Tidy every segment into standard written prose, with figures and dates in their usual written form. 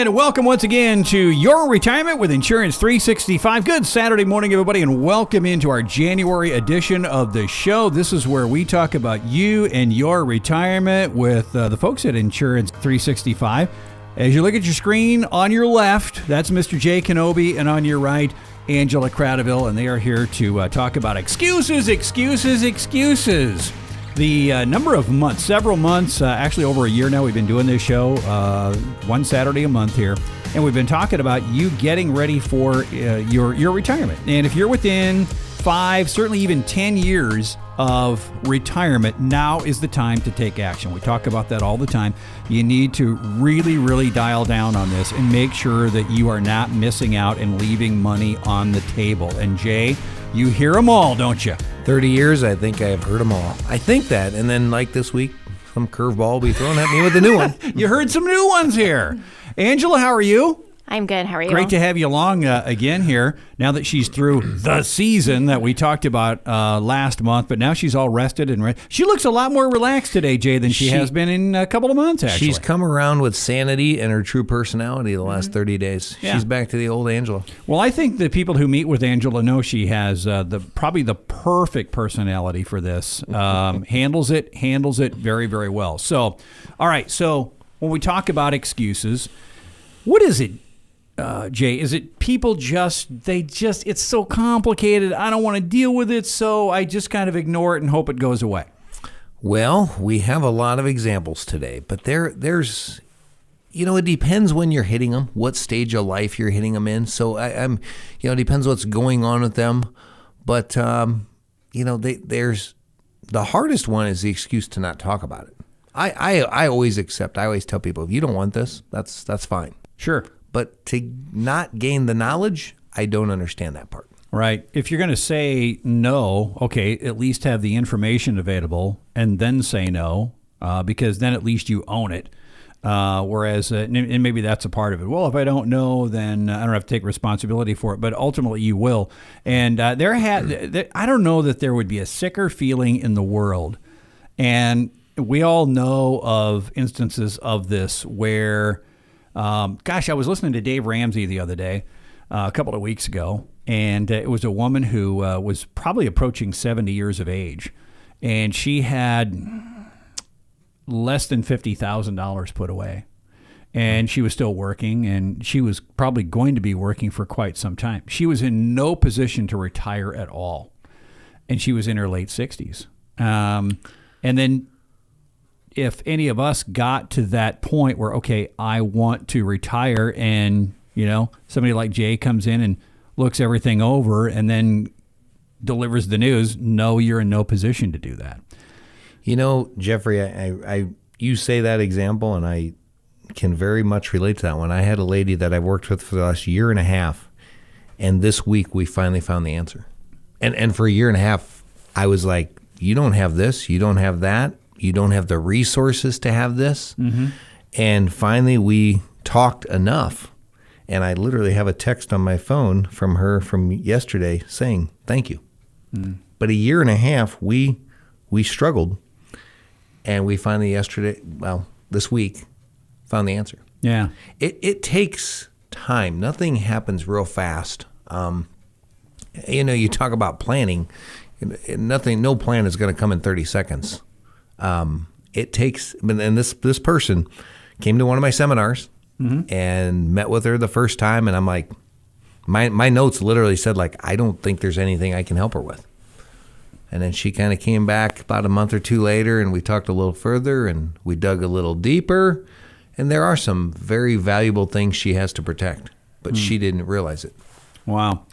And welcome once again to Your Retirement with Insurance 365. Good Saturday morning, everybody, and welcome into our January edition of the show. This is where we talk about you and your retirement with the folks at Insurance 365. As you look at your screen, on your left, that's Mr. Jay Kenobi, and on your right, Angela Cradaville, and they are here to talk about excuses. The number of months, several months, actually over a year now, we've been doing this show, one Saturday a month here, and we've been talking about you getting ready for your retirement. And if you're within 5, certainly even 10 years of retirement, now is the time to take action. We talk about that all the time. You need to really, really dial down on this and make sure that you are not missing out and leaving money on the table. And Jay, you hear them all, don't you? 30 years, I think I have heard them all. I think that. And then like this week, some curveball will be thrown at me with a new one. You heard some new ones here. Angela, how are you? I'm good. How are you? Great to have you along again here, now that she's through the season that we talked about last month, but now she's all rested and ready. She looks a lot more relaxed today, Jay, than she has been in a couple of months, actually. She's come around with sanity and her true personality the last 30 days. Yeah. She's back to the old Angela. Well, I think the people who meet with Angela know she has probably the perfect personality for this. Handles it very, very well. So, all right, so when we talk about excuses, what is it? Jay, is it people it's so complicated, I don't want to deal with it, so I just kind of ignore it and hope it goes away? Well, we have a lot of examples today, but there's, it depends when you're hitting them, what stage of life you're hitting them in. So it depends what's going on with them. But, there's the hardest one is the excuse to not talk about it. I always tell people, if you don't want this, that's fine. Sure. But to not gain the knowledge, I don't understand that part. Right. If you're going to say no, okay, at least have the information available and then say no, because then at least you own it. Whereas, and maybe that's a part of it. Well, if I don't know, then I don't have to take responsibility for it. But ultimately, you will. And I don't know that there would be a sicker feeling in the world. And we all know of instances of this where... I was listening to Dave Ramsey the other day, a couple of weeks ago, and it was a woman who was probably approaching 70 years of age, and she had less than $50,000 put away, and she was still working, and she was probably going to be working for quite some time. She was in no position to retire at all, and she was in her late 60s. And then if any of us got to that point where, okay, I want to retire, and, somebody like Jay comes in and looks everything over and then delivers the news, no, you're in no position to do that. Jeffrey, you say that example, and I can very much relate to that one. I had a lady that I worked with for the last year and a half, and this week we finally found the answer. And for a year and a half, I was like, you don't have this, you don't have that. You don't have the resources to have this. Mm-hmm. And finally, we talked enough. And I literally have a text on my phone from her from yesterday saying, thank you. Mm. But a year and a half, we struggled. And we finally this week, found the answer. Yeah. It takes time. Nothing happens real fast. You talk about planning. No plan is going to come in 30 seconds. It takes, and this person came to one of my seminars and met with her the first time, and I'm like, my notes literally said, like, I don't think there's anything I can help her with. And then she kind of came back about a month or two later, and we talked a little further, and we dug a little deeper, and there are some very valuable things she has to protect, but she didn't realize it. Wow.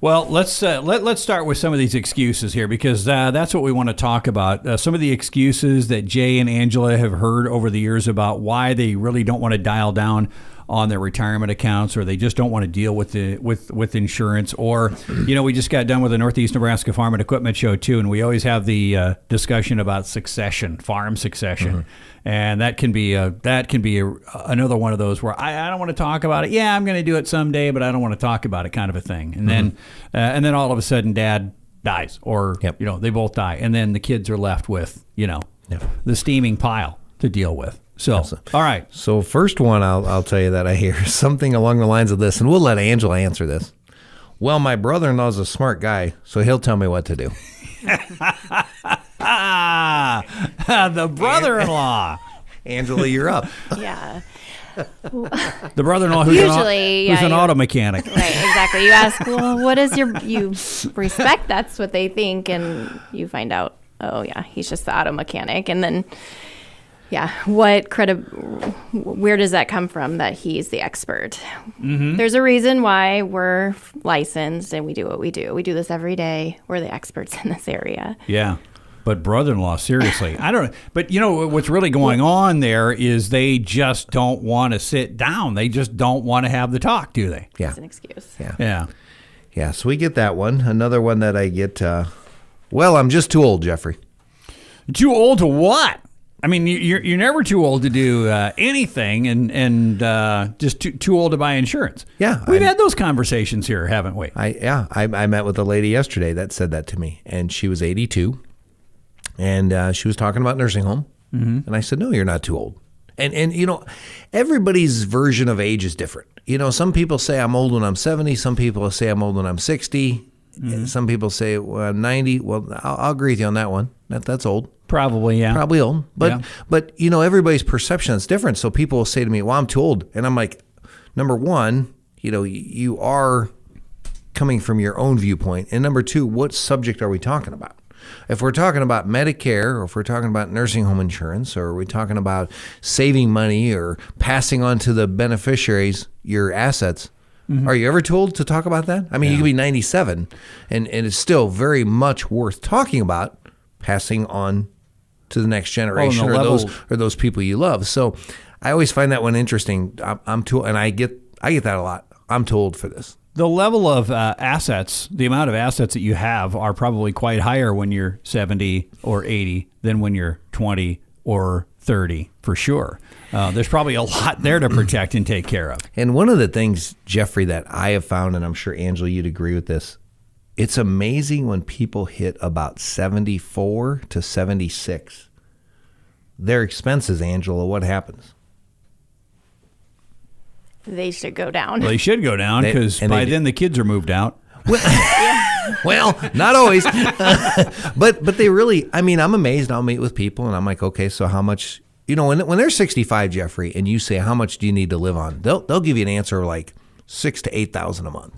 Well, let's start with some of these excuses here, because that's what we want to talk about. Some of the excuses that Jay and Angela have heard over the years about why they really don't want to dial down on their retirement accounts, or they just don't want to deal with with insurance. Or, we just got done with the Northeast Nebraska Farm and Equipment Show too, and we always have the discussion about succession, farm succession, and that can be another one of those where I don't want to talk about it. Yeah, I'm going to do it someday, but I don't want to talk about it, kind of a thing. And then all of a sudden, Dad dies, or they both die, and then the kids are left with the steaming pile to deal with. So, all right. So first one I'll tell you that I hear is something along the lines of this, and we'll let Angela answer this. Well, my brother-in-law is a smart guy, so he'll tell me what to do. The brother-in-law. Angela, you're up. Yeah. The brother-in-law who's Usually, an you- auto mechanic. Right, exactly. You ask, well, what is you respect, that's what they think, and you find out, oh, yeah, he's just the auto mechanic. And then, yeah, where does that come from that he's the expert? Mm-hmm. There's a reason why we're licensed and we do what we do. We do this every day. We're the experts in this area. Yeah. But brother-in-law, seriously, I don't. But you know what's really going on there is they just don't want to sit down. They just don't want to have the talk, do they? Yeah. It's an excuse. Yeah. Yeah, so we get that one. Another one that I get, well, I'm just too old, Jeffrey. Too old to what? I mean, you're never too old to do anything, and just too old to buy insurance. Yeah, we've had those conversations here, haven't we? I met with a lady yesterday that said that to me, and she was 82, and she was talking about nursing home, and I said, no, you're not too old. And you know, everybody's version of age is different. You know, some people say I'm old when I'm 70. Some people say I'm old when I'm 60. And some people say well, I'm 90. Well, I'll agree with you on that one. That's old. Probably, yeah. Probably old. But you know, everybody's perception is different. So people will say to me, well, I'm too old. And I'm like, number one, you know, you are coming from your own viewpoint. And number two, what subject are we talking about? If we're talking about Medicare, or if we're talking about nursing home insurance, or are we talking about saving money or passing on to the beneficiaries your assets, are you ever too old to talk about that? I mean, you could be 97, and it's still very much worth talking about passing on to the next generation or those people you love. So I always find that one interesting. I'm too, and I get that a lot. I'm too old for this. The level of assets, the amount of assets that you have are probably quite higher when you're 70 or 80 than when you're 20 or 30, for sure. There's probably a lot there to protect and take care of. And one of the things, Jeffrey, that I have found, and I'm sure, Angela, you'd agree with this, it's amazing when people hit about 74 to 76. Their expenses, Angela, what happens? They should go down. Well, they should go down because by then the kids are moved out. Well, not always. but they really, I mean, I'm amazed. I'll meet with people and I'm like, okay, so how much, you know, when they're 65, Jeffrey, and you say, how much do you need to live on? They'll give you an answer of like $6,000 to $8,000 a month.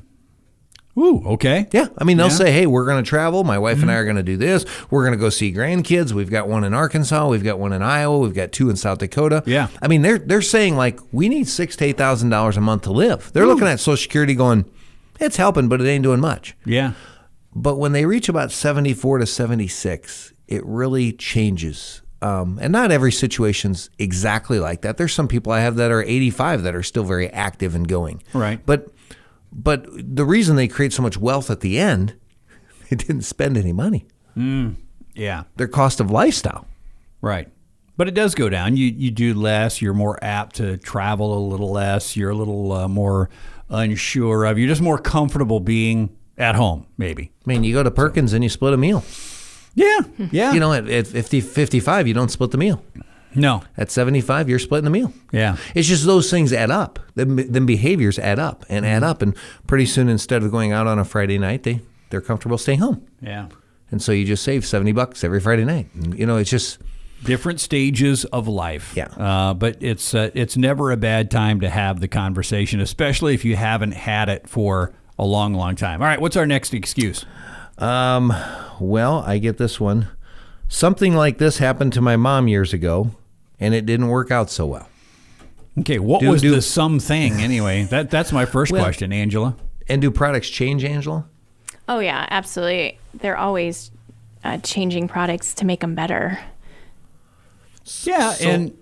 Ooh, okay. Yeah. I mean, they'll say, hey, we're going to travel. My wife and I are going to do this. We're going to go see grandkids. We've got one in Arkansas. We've got one in Iowa. We've got two in South Dakota. Yeah. I mean, they're saying like, we need $6,000 to $8,000 a month to live. They're looking at Social Security going, it's helping, but it ain't doing much. Yeah. But when they reach about 74 to 76, it really changes. And not every situation's exactly like that. There's some people I have that are 85 that are still very active and going. Right. But the reason they create so much wealth at the end, they didn't spend any money. Yeah. Their cost of lifestyle. Right. But it does go down. You do less. You're more apt to travel a little less. You're a little more unsure of. You're just more comfortable being at home, maybe. I mean, you go to Perkins and you split a meal. Yeah. Yeah. You know, at 55, you don't split the meal. No. At 75, you're splitting the meal. Yeah. It's just those things add up. Them behaviors add up. And pretty soon, instead of going out on a Friday night, they're comfortable staying home. Yeah. And so you just save $70 every Friday night. And, you know, it's just different stages of life. Yeah. But it's never a bad time to have the conversation, especially if you haven't had it for a long, long time. All right. What's our next excuse? Well, I get this one. Something like this happened to my mom years ago, and it didn't work out so well. Okay, what was the something anyway? That's my first question, Angela. And do products change, Angela? Oh, yeah, absolutely. They're always changing products to make them better. Yeah,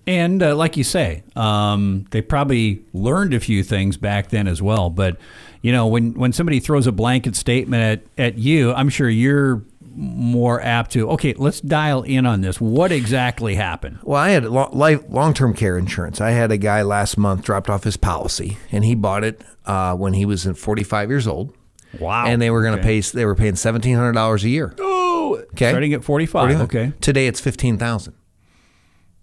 and like you say, they probably learned a few things back then as well. But, you know, when somebody throws a blanket statement at you, I'm sure you're more apt to, okay, let's dial in on this. What exactly happened? Well, I had long-term care insurance. I had a guy last month dropped off his policy, and he bought it when he was 45 years old. Wow. And they were going to pay. They were paying $1,700 a year. Oh, okay. Starting at 45. Okay. Today it's $15,000.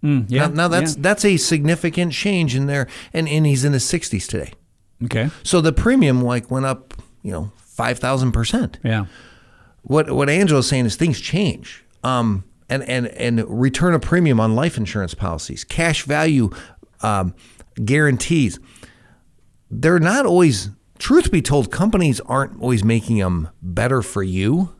Yeah. Now that's a significant change in there, and he's in his 60s today. Okay. So the premium went up, 5,000%. Yeah. What Angela's saying is things change. And return a premium on life insurance policies, cash value guarantees. They're not always, truth be told, companies aren't always making them better for you.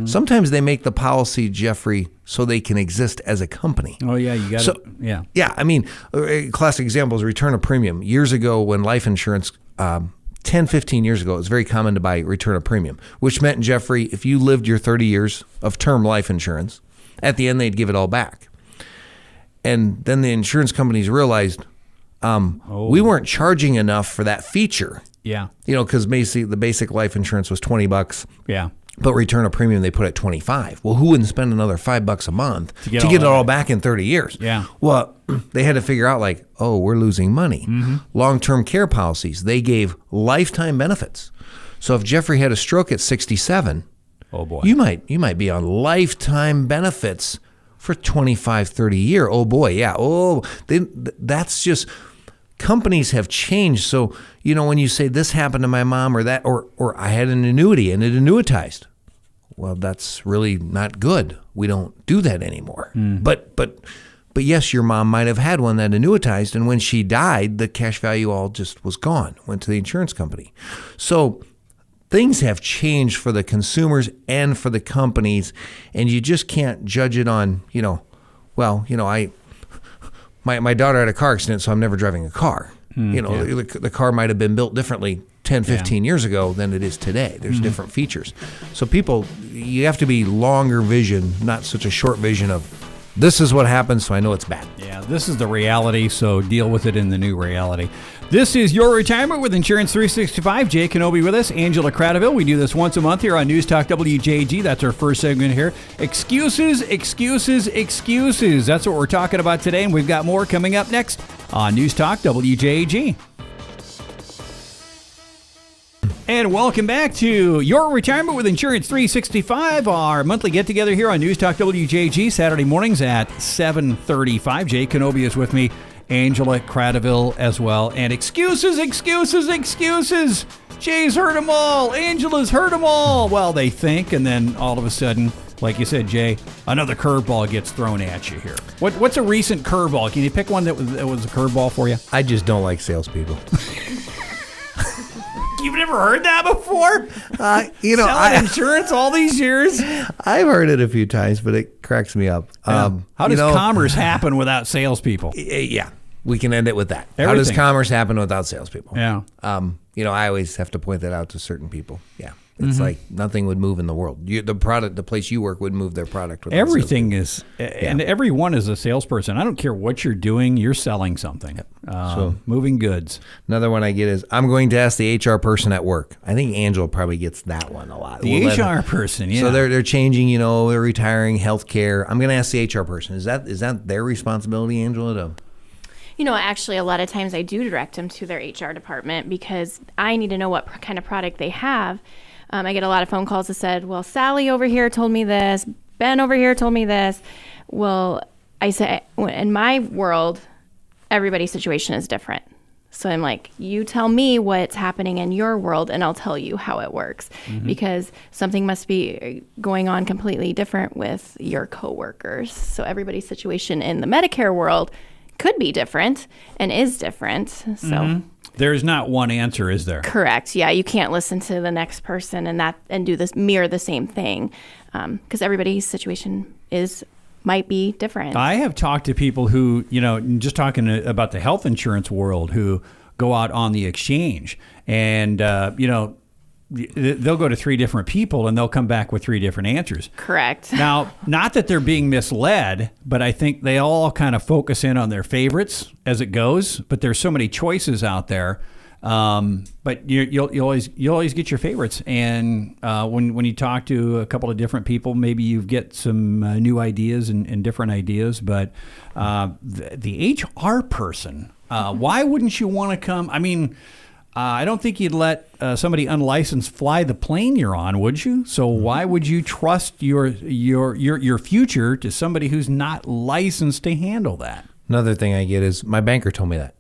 Sometimes they make the policy, Jeffrey, so they can exist as a company. Oh, yeah, you got So- it. Yeah. Yeah, I mean, a classic example is return a premium. Years ago when life insurance, 10, 15 years ago, it was very common to buy return a premium, which meant, Jeffrey, if you lived your 30 years of term life insurance, at the end they'd give it all back. And then the insurance companies realized we weren't charging enough for that feature. Yeah. Because basically the basic life insurance was $20. Yeah. But return a premium they put at $25. Well, who wouldn't spend another $5 a month to get it all back in 30 years? Yeah. Well, they had to figure out we're losing money. Long-term care policies, they gave lifetime benefits. So if Jeffrey had a stroke at 67, Oh, boy. you might be on lifetime benefits for 25, 30 year. Oh boy, yeah. That's just, companies have changed. So, when you say this happened to my mom or that, or I had an annuity and it annuitized, well, that's really not good. We don't do that anymore. But yes, your mom might have had one that annuitized, and when she died, the cash value all just was gone, went to the insurance company. So things have changed for the consumers and for the companies, and you just can't judge it on, my daughter had a car accident, so I'm never driving a car. The car might have been built differently 10, 15 years ago than it is today. There's different features. So you have to be longer vision, not such a short vision of, this is what happens, so I know it's bad. Yeah, this is the reality, so deal with it in the new reality. This is Your Retirement with Insurance 365. Jay Kenobi with us, Angela Cradaville. We do this once a month here on News Talk WJG. That's our first segment here. Excuses, excuses, excuses. That's what we're talking about today, and we've got more coming up next on News Talk WJG. And welcome back to Your Retirement with Insurance 365, our monthly get-together here on News Talk WJG, Saturday mornings at 7:35. Jay Kenobi is with me, Angela Cradaville as well. And excuses, excuses, excuses. Jay's heard them all. Angela's heard them all. Well, they think, and then all of a sudden, like you said, Jay, another curveball gets thrown at you here. What's a recent curveball? Can you pick one that was a curveball for you? I just don't like salespeople. You've never heard that before? Selling insurance all these years? I've heard it a few times, but it cracks me up. How does commerce happen without salespeople? Yeah, we can end it with that. Everything. How does commerce happen without salespeople? Yeah. I always have to point that out to certain people. Yeah. It's like nothing would move in the world. The place you work would move their product. Without everything is, and everyone is a salesperson. I don't care what you're doing, you're selling something. So moving goods. Another one I get is, I'm going to ask the HR person at work. I think Angela probably gets that one a lot. The HR person, yeah. So they're changing, they're retiring, healthcare. I'm going to ask the HR person. Is that their responsibility, Angela? Actually, a lot of times I do direct them to their HR department because I need to know what kind of product they have. I get a lot of phone calls that said, well, Sally over here told me this, Ben over here told me this. Well, I say, in my world, everybody's situation is different. So I'm like, you tell me what's happening in your world and I'll tell you how it works, because something must be going on completely different with your coworkers. So everybody's situation in the Medicare world could be different and is different. So there's not one answer, is there? Correct. Yeah, you can't listen to the next person and do this, mirror the same thing, because everybody's situation might be different. I have talked to people who, just talking about the health insurance world, who go out on the exchange and they'll go to 3 different people and they'll come back with 3 different answers. Correct. Now, not that they're being misled, but I think they all kind of focus in on their favorites as it goes. But there's so many choices out there. But you'll always get your favorites. And when you talk to a couple of different people, maybe you get some new ideas and different ideas. But the HR person, why wouldn't you want to come? I mean, I don't think you'd let somebody unlicensed fly the plane you're on, would you? So why would you trust your future to somebody who's not licensed to handle that? Another thing I get is my banker told me that.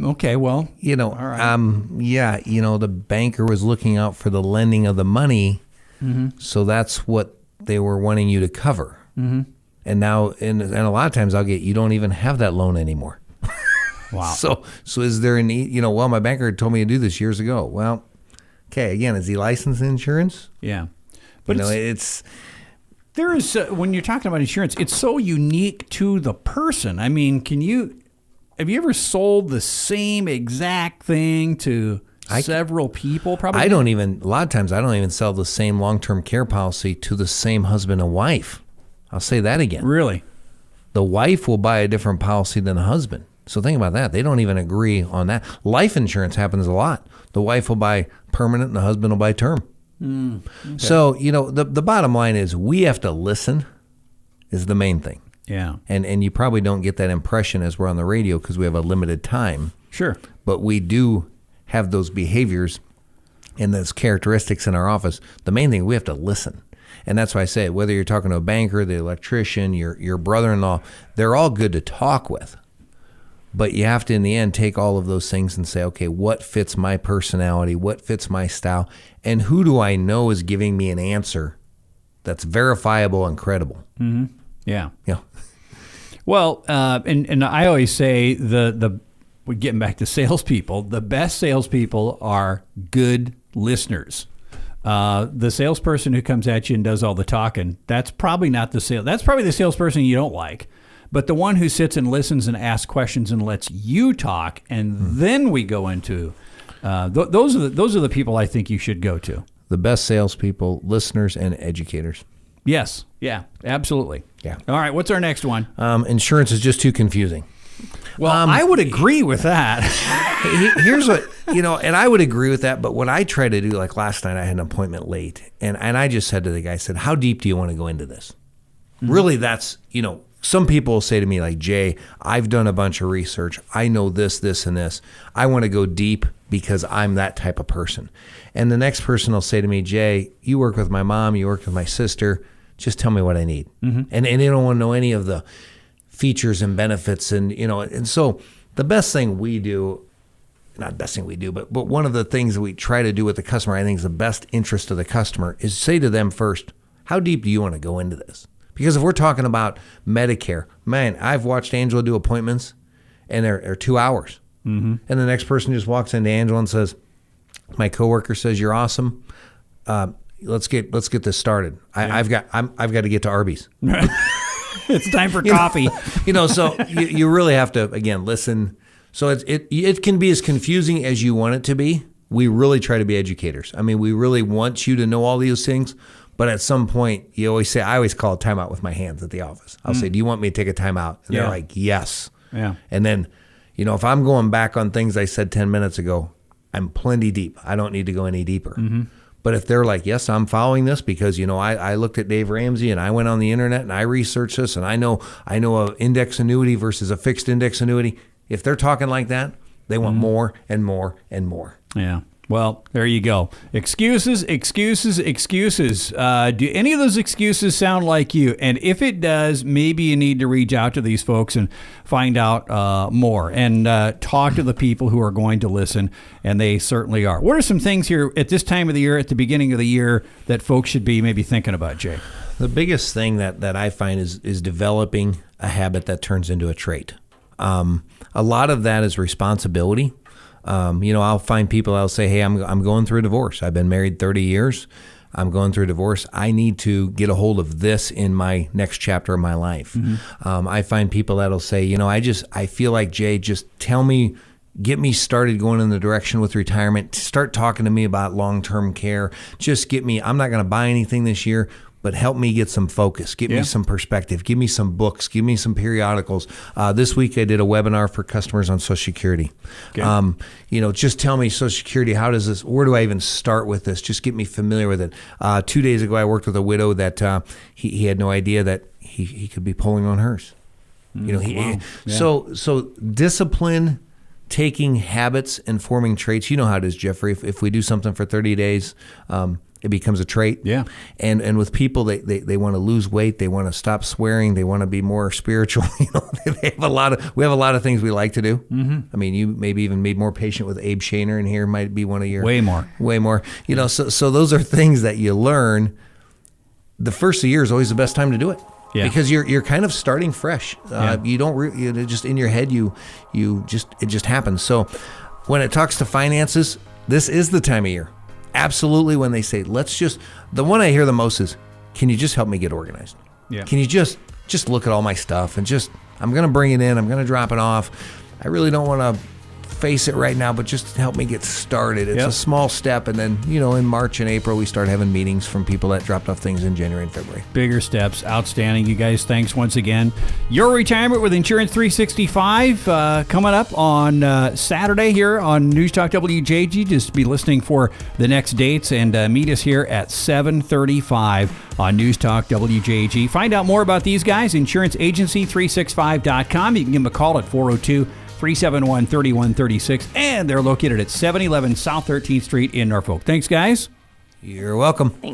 Okay, well, You know, all right. yeah, you know, the banker was looking out for the lending of the money, so that's what they were wanting you to cover. Mm-hmm. And now, and a lot of times I'll get, you don't even have that loan anymore. Wow. So is there a need? You know, well, my banker told me to do this years ago. Well, okay, again, is he licensed in insurance? Yeah. But But it's there is, when you're talking about insurance, it's so unique to the person. I mean, have you ever sold the same exact thing to several people? Probably. a lot of times I don't even sell the same long-term care policy to the same husband and wife. I'll say that again. Really? The wife will buy a different policy than the husband. So think about that. They don't even agree on that. Life insurance happens a lot. The wife will buy permanent and the husband will buy term. Okay. So, you know, the bottom line is we have to listen is the main thing. Yeah. And you probably don't get that impression as we're on the radio because we have a limited time. Sure. But we do have those behaviors and those characteristics in our office. The main thing, we have to listen. And that's why I say, whether you're talking to a banker, the electrician, your brother-in-law, they're all good to talk with. But you have to, in the end, take all of those things and say, okay, what fits my personality? What fits my style? And who do I know is giving me an answer that's verifiable and credible? Mm-hmm. Yeah. Yeah. Well, and I always say we're getting back to salespeople. The best salespeople are good listeners. The salesperson who comes at you and does all the talking, that's probably not the sale. That's probably the salesperson you don't like. But the one who sits and listens and asks questions and lets you talk, and then we go into those are the people I think you should go to. The best salespeople, listeners, and educators. Yes. Yeah. Absolutely. Yeah. All right. What's our next one? Insurance is just too confusing. Well, I would agree with that. Here's what, you know, and I would agree with that. But what I try to do, like last night, I had an appointment late, and I just said to the guy, I said, how deep do you want to go into this? Mm-hmm. Really, that's, you know, some people will say to me like, Jay, I've done a bunch of research. I know this, this, and this. I want to go deep because I'm that type of person. And the next person will say to me, Jay, you work with my mom, you work with my sister. Just tell me what I need. Mm-hmm. And they don't want to know any of the features and benefits. And, you know, and so the best thing we do, not the best thing we do, but one of the things that we try to do with the customer, I think is the best interest of the customer, is say to them first, how deep do you want to go into this? Because if we're talking about Medicare, man, I've watched Angela do appointments, and they're 2 hours. Mm-hmm. And the next person just walks into Angela and says, my coworker says you're awesome. Let's get this started. I've got to get to Arby's. It's time for coffee. You know, so you really have to, again, listen. So it can be as confusing as you want it to be. We really try to be educators. I mean, we really want you to know all these things. But at some point, I always call a timeout with my hands at the office. I'll say, do you want me to take a timeout? And they're like, yes. Yeah. And then, you know, if I'm going back on things I said 10 minutes ago, I'm plenty deep. I don't need to go any deeper. Mm-hmm. But if they're like, yes, I'm following this because, you know, I looked at Dave Ramsey and I went on the internet and I researched this and I know an index annuity versus a fixed index annuity. If they're talking like that, they want more and more and more. Yeah. Well, there you go. Excuses. Do any of those excuses sound like you? And if it does, maybe you need to reach out to these folks and find out more and talk to the people who are going to listen, and they certainly are. What are some things here at this time of the year, at the beginning of the year, that folks should be maybe thinking about, Jay? The biggest thing that I find is developing a habit that turns into a trait. A lot of that is responsibility. You know, I'll find people, I'll say, hey, I'm going through a divorce. I've been married 30 years. I'm going through a divorce. I need to get a hold of this in my next chapter of my life. Mm-hmm. I find people that'll say, you know, I feel like, Jay, just tell me, get me started going in the direction with retirement. Start talking to me about long-term care. Just get me, I'm not going to buy anything this year, but help me get some focus, give me some perspective, give me some books, give me some periodicals. This week I did a webinar for customers on Social Security. Okay. You know, just tell me Social Security, how does this, where do I even start with this? Just get me familiar with it. 2 days ago I worked with a widow that he had no idea that he could be pulling on hers. You know, Wow. Yeah. So discipline taking habits and forming traits. You know how it is, Jeffrey. If we do something for 30 days, it becomes a trait. Yeah. And with people, they want to lose weight. They want to stop swearing. They want to be more spiritual. We have a lot of things we like to do. Mm-hmm. I mean, you maybe even made more patient with Abe Shaner in here. Might be one of your Way more. So those are things that you learn. The first of the year is always the best time to do it. Yeah. Because you're kind of starting fresh. You don't just in your head it just happens. So when it talks to finances, this is the time of year. Absolutely, when they say, the one I hear the most is, can you just help me get organized? Yeah. Can you just look at all my stuff and I'm going to bring it in, I'm going to drop it off. I really don't want to face it right now, but just help me get started. It's a small step. And then, in March and April, we start having meetings from people that dropped off things in January and February. Bigger steps. Outstanding. You guys, thanks once again. Your retirement with Insurance 365 coming up on Saturday here on News Talk WJG. Just be listening for the next dates and meet us here at 7:35 on News Talk WJG. Find out more about these guys, insuranceagency365.com. You can give them a call at 402-371-3136, and they're located at 711 South 13th Street in Norfolk. Thanks, guys. You're welcome. Thanks.